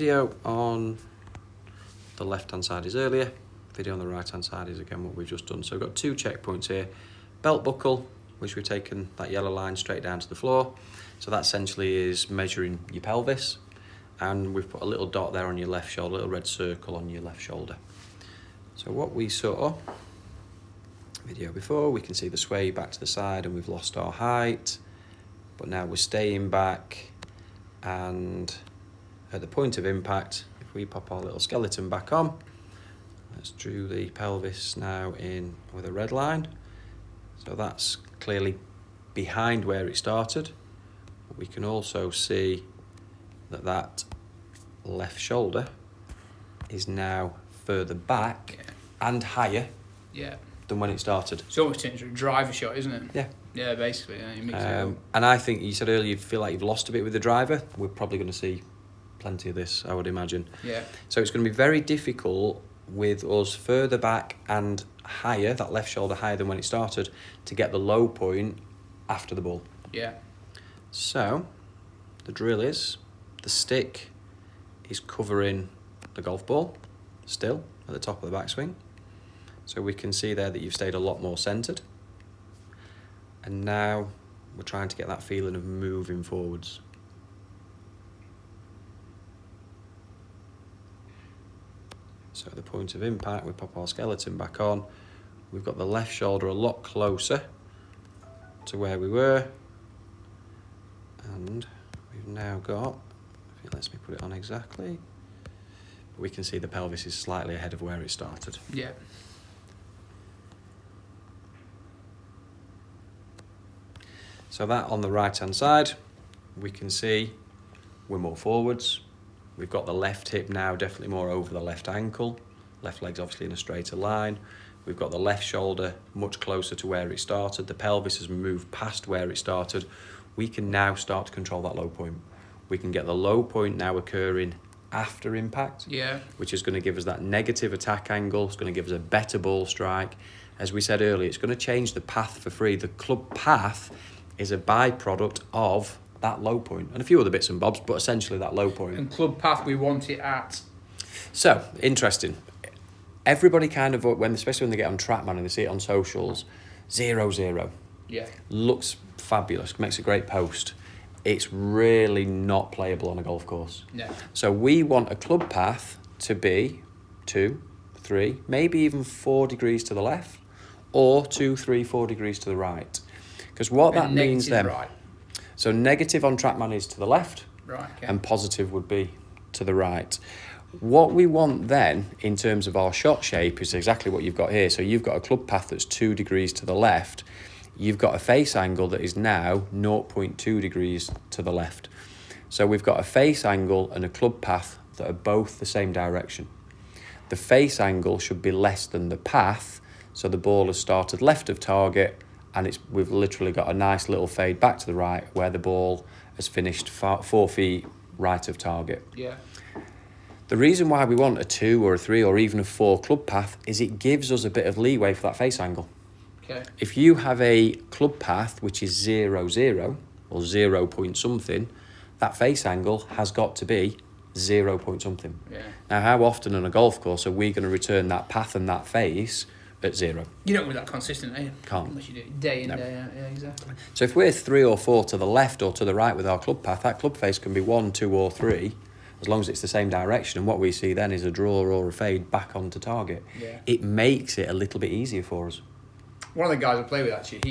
Video on the left-hand side is earlier, video on the right-hand side is again what we've just done. So we've got 2 checkpoints here. Belt buckle, which we've taken that yellow line straight down to the floor. So that essentially is measuring your pelvis. And we've put a little dot there on your left shoulder, a little red circle on your left shoulder. So what we saw, video before, we can see the sway back to the side and we've lost our height. But now we're staying back, and at the point of impact, if we pop our little skeleton back on, let's drew the pelvis now in with a red line. So that's clearly behind where it started. We can also see that that left shoulder is now further back and higher than when it started. It's almost into a driver shot, isn't it? Yeah. Yeah, basically. Yeah, you mix it up. And I think you said earlier you feel like you've lost a bit with the driver. We're probably going to see plenty of this, I would imagine. Yeah. So it's going to be very difficult with us further back and higher, that left shoulder higher than when it started, to get the low point after the ball. Yeah. So the drill is, the stick is covering the golf ball still at the top of the backswing. So we can see there that you've stayed a lot more centred. And now we're trying to get that feeling of moving forwards. So at the point of impact, we pop our skeleton back on. We've got the left shoulder a lot closer to where we were. And we've now got, if it lets me put it on exactly, we can see the pelvis is slightly ahead of where it started. Yeah. So that on the right-hand side, we can see we're more forwards. We've got the left hip now definitely more over the left ankle. Left leg's obviously in a straighter line. We've got the left shoulder much closer to where it started. The pelvis has moved past where it started. We can now start to control that low point. We can get the low point now occurring after impact, which is going to give us that negative attack angle. It's going to give us a better ball strike. As we said earlier, it's going to change the path for free. The club path is a byproduct of that low point and a few other bits and bobs, but essentially that low point. And club path, we want it at. So interesting. Everybody kind of, especially when they get on TrackMan and they see it on socials, 0-0. Yeah. Looks fabulous, makes a great post. It's really not playable on a golf course. No. So we want a club path to be 2, 3, maybe even 4 degrees to the left, or 2, 3, 4 degrees to the right. Because what that means then, right. So negative on TrackMan is to the left, right, okay. and positive would be to the right. What we want then, in terms of our shot shape, is exactly what you've got here. So you've got a club path that's 2 degrees to the left. You've got a face angle that is now 0.2 degrees to the left. So we've got a face angle and a club path that are both the same direction. The face angle should be less than the path, so the ball has started left of target, and we've literally got a nice little fade back to the right where the ball has finished 4 feet right of target. Yeah. The reason why we want a 2 or a 3 or even a 4 club path is it gives us a bit of leeway for that face angle. Okay. If you have a club path which is 0-0 or 0 point something, that face angle has got to be 0 point something. Yeah. Now, how often on a golf course are we going to return that path and that face at 0? You don't do that consistent, are you? Can't. Unless you do it day in, day out. Yeah, exactly. So if we're 3 or 4 to the left or to the right with our club path, that club face can be 1, 2 or 3, as long as it's the same direction. And what we see then is a draw or a fade back onto target. Yeah. It makes it a little bit easier for us. One of the guys I play with, actually, he